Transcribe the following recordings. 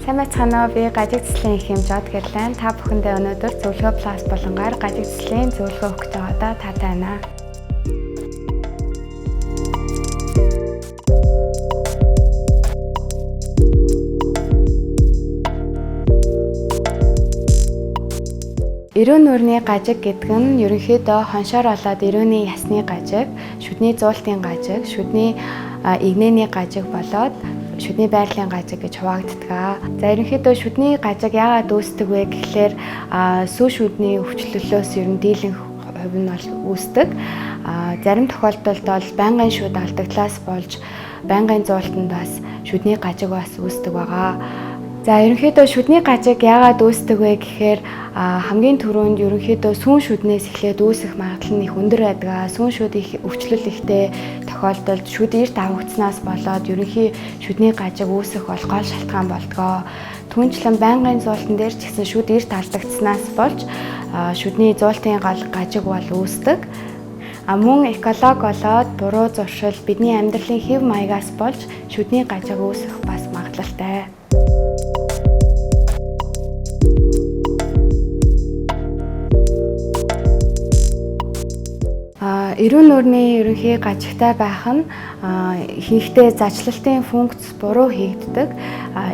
Сайн байцгаана уу? Би гажиг цэцлийн их хэмжээд гэрлэн та бүхэндээ өнөөдөр зөвлөгөө плюс болонгаар гажиг цэцлийн зөвлөгөө өгч байгаадаа таатай байна. Эрүүн нүрийн гажиг гэдэг нь ерөнхийдөө хоншоор болоод эрүүний ясны гажиг, шүдний зуултын гажиг, шүдний игнэний гажиг болоод шүдний байрлалын гажиг гэж хуваагддаг. За ерөнхийдөө шүдний гажиг яагаад үүсдэг вэ гэхлээр сүү шүдний өвчлөлөөс ер нь дийлэнх хувь нь бол үүсдэг. Зарим тохиолдолд бол байнгын шүд алдагдлаас болж байнгын зуултанд бас шүдний гажиг бас үүсдэг байгаа. За ерөнхийдөө шүдний гажиг яагаад үүсдэг вэ гэхээр хамгийн түрүүнд ерөнхийдөө сүүн шүднээс эхлээд үүсэх магадлал нь их өндөр байдаг. Сүүн шүд их өвчлөл ихтэй тохиолдолд шүд эрт авагдсанаас болоод ерөнхий шүдний гажиг үүсэх бол гол шалтгаан болдгоо. Түүнчлэн байнгын зуултан дээр ч гэсэн шүд эрт алдагдсанаас болж шүдний зуултын гажиг бол үүсдэг. Мөн эколог болоод буруу зуршил бидний амьдралын хэв маягаас болж шүдний гажиг үүсэх бас магадлалтай. Эрүүн нүрийн ерөнхий гажигтай байх нь ихэнхдээ зачлалтын функц буруу хийгддэг.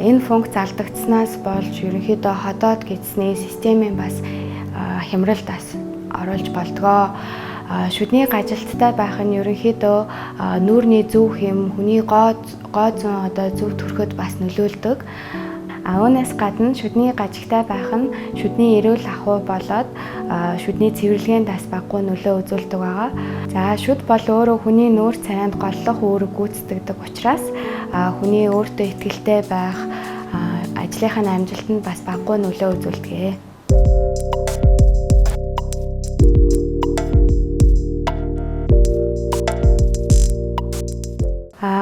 Энэ функц алдагдсанаас болж ерөнхийдөө ходоод гидсний системийн бас хямралд бас оруулж болдгоо. Шүдний гажилттай байх нь ерөнхийдөө нүүрний зөв хэм, хүний гоо зүүн зөв төрөхөд бас нөлөөлдөг. Үүнээс гадна шүдний гажигтай байх нь шүдний эрүүл ахуй болоод шүдний цэвэрлэгээнд бас баггүй нөлөө үзүүлдэг байгаа. За шүд бол өөрөө хүний нүүр царайнд голлох үүрэг гүйцэтгэдэг учраас хүний өөртөө итгэлтэй байх, ажлынхаа амжилтанд бас баггүй нөлөө үзүүлдэг.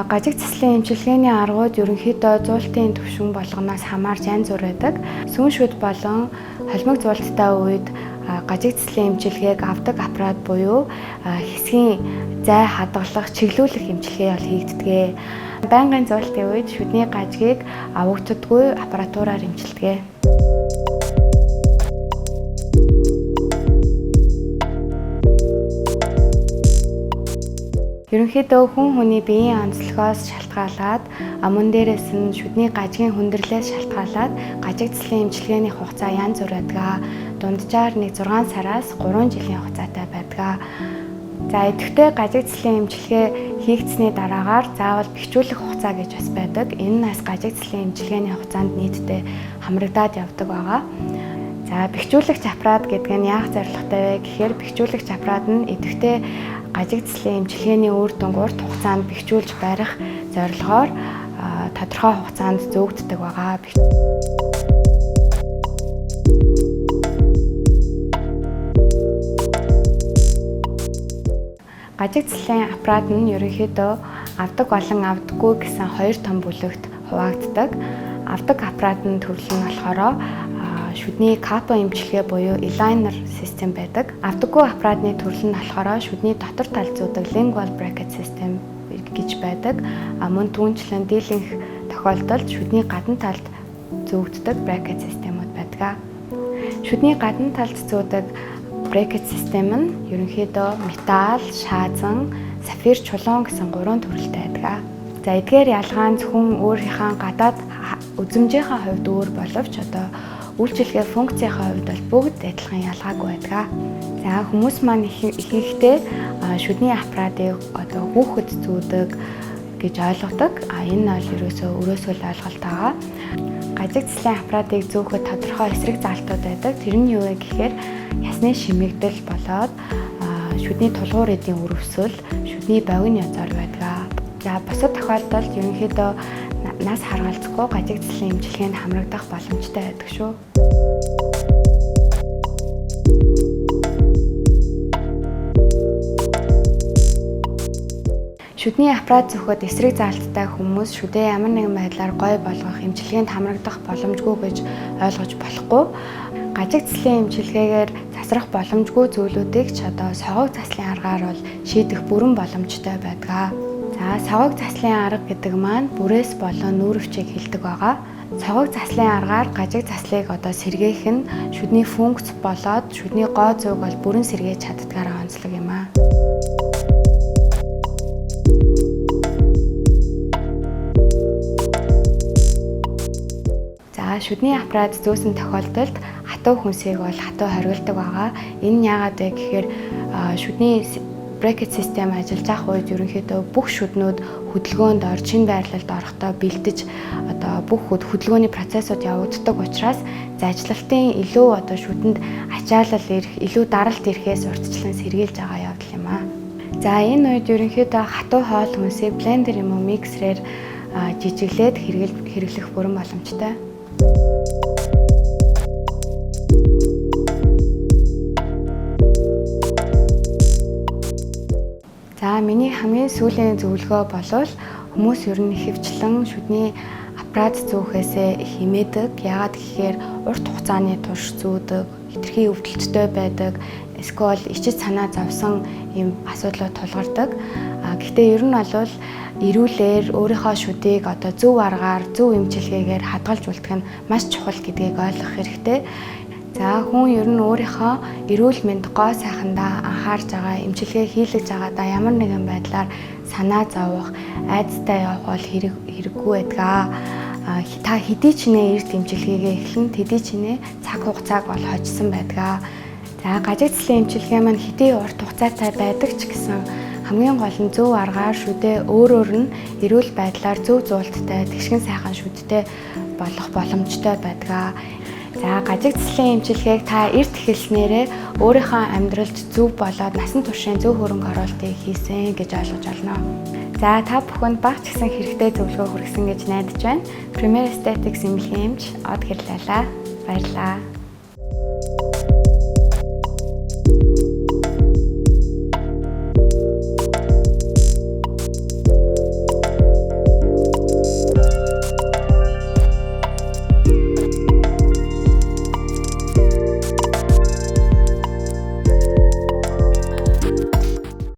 Гажиг цэцлийн эмчилгээний аргууд ерөнхийдөө зуултын түвшин болгоноос хамаарч янз бүр байдаг. Сүүн шүд болон холимог зуулттай үед гажиг цэцлийн эмчилгээг авдаг аппарат буюу хэсгийн зай хадгалах, чиглүүлэх эмчилгээ бол хийгддэг. Байнгын зуултын үед шүдний гажгийг авагддаггүй аппаратураар эмчилдэг. Ерөнхийдөө хүний биеийн онцлогоос шалтгаалаад мөн дээрээс нь шүдний гажгийн хүндрэлээс шалтгаалаад гажиг цэцлийн эмчилгээний хугацаа янз бүр байдаг. Дунджаар 6 сараас 3 жилийн хугацаатай байдаг. За идэвхтэй гажиг цэцлийн эмчилгээ хийгдсэний дараагаар заавал бэхжүүлэх хугацаа гэж бас байдаг. Энэ нас гажиг цэцлийн эмчилгээний хугацаанд нийтдээ хамрагдаад явдаг байгаа. За бэхжүүлэгч аппарат гэдэг нь яах зорилготой вэ гэхээр бэхжүүлэгч аппарат нь идэвхтэй гажиг цэцлийн эмчилгээний үр дүнг урт хугацаанд бэхжүүлж барих зорилгоор тодорхой хугацаанд зөөгддөг байгаа. Гажиг цэцлийн аппарат нь ерөнхийдөө авдаг болон авдаггүй гэсэн хоёр том бүлэгт хуваагддаг. Авдаг аппаратын төрөл нь болохоор шүдний капо эмчилгээ буюу элайнер систем байдаг. Авдаггүй аппаратны төрөл нь болохоор шүдний дотор талд зүүдэг lingual bracket system гэж байдаг. Мөн түүнчлэн дийлэнх тохиолдолд шүдний гадна талд зүүгддэг bracket системүүд байдаг. Шүдний гадна талд зүүдэг bracket систем нь ерөнхийдөө металл, шаазан, сафир чулуун гэсэн 3 төрөлтэй байдаг. За эдгээр ялгаа нь зөвхөн өөрийнхөө гадаад үзмжийнхаа хувьд өөр боловч үйлчилгээ функцийнхаа хувьд бол бүгд адилхан ялгаагүй байдаг. За хүмүүс маань ихэнхдээ шүдний аппаратыг хүүхэд зүүдэг гэж ойлгодог. Энэ бол өрөөсөө л ойлголт байгаа. Гажиг цэцлийн аппаратыг зүүхэд тодорхой эсрэг залтууд байдаг. Тэр нь юу вэ гэхээр ясны шимэгдэл болоод шүдний тулгуур эдийн өрөвсөл, шүдний богино язаар байдаг. За бусад тохиолдолд ерөнхийдөө нас харгалзахгүй гажиг цэцлийн эмчилгээнд хамрагдах боломжтой байдаг шүү. Шүдний аппарат зөхөд эсрэг залттай хүмүүс шүдээ ямар нэгэн байдлаар гой болгох, эмчилгээнд хамрагдах боломжгүй гэж ойлгож болохгүй. Гажиг цэцлийн эмчилгээгээр засрах боломжгүй зүйлүүдийг ч согоог заслын аргаар бол шийдэх бүрэн боломжтой байдаг. За саваг заслын арга гэдэг маань бүрээс болон нүүр өвчийг хэлдэг байгаа. Саваг заслын аргаар гажиг заслыг сэргээх нь шүдний функц болоод шүдний гоо зүйг бол бүрэн сэргээж чаддгаараа онцлог юм аа. За шүдний аппарат зөөсөн тохиолдолд хатуу хүнсийг бол хатуу хориглдог байгаа. Энэ нь яагаад вэ гэхээр шүдний брекет систем ажиллаж байх үед ерөнхийдөө бүх шүднүүд хөдөлгөөнд шинэ байрлалд орохдоо бэлдэж бүх хөдөлгөөний процессыг явагддаг учраас заажлалтын илүү шүдэнд ачаалал ирэх, илүү даралт ирэхээс урьдчилан сэргийлж байгаа явдал юм аа. За энэ үед ерөнхийдөө хатуу хоол хүнсийг блендер юм уу миксерээр жижиглээд хэрэглэх бүрэн боломжтой. За миний хамгийн сүүлийн зөвлөгөө болвол хүмүүс ер нь ихэвчлэн шүдний аппарат зүүхээсээ хэмээдэг. Яагаад гэхээр урт хугацааны турш зүүдэг, хэтэрхий өвдөлттэй байдаг, эсвэл ичиж санаа зовсон ийм асуудлууд тулгардаг. Гэхдээ ер нь бол эрүүлэр өөрийнхөө шүдийг зөв аргаар, зөв эмчилгээгээр хадгалж үлдэх нь маш чухал гэдгийг ойлгох хэрэгтэй. За хүн ер нь өөрийнхөө эрүүл мэнд гоо сайхандаа анхаарж байгаа, эмчилгээ хийлгэж байгаадаа ямар нэгэн байдлаар санаа зовох, айдастай явах бол хэрэггүй байдаг. Та хэдий ч нэ эрт эмчилгээгээ эхлэн тэдий ч нэ цаг хугацааг бол хожсон байдаг. За гажиг заслын эмчилгээ маань хэдий урт хугацаатай байдаг ч гэсэн хамгийн гол нь зөв аргаар шүдээ өөрөөр нь эрүүл байдлаар зөв зуулттай, тэгшгэн сайхан шүдтэй болох боломжтой байдаг. За гажиг заслын эмчилгээг та эрт эхэлснээрээ өөрийнхөө амьдралд зөв болоод насан туршийн зөв хөрөнгө оруулалтыг хийсэн гэж ойлгож байна. За та бүхэнд бага ч гэсэн хэрэгтэй зөвлөгөө хүргэсэн гэж найдаж байна. Premier Aesthetics эмнэлгийн эмч Од Гэрлайлаа. Баярлалаа.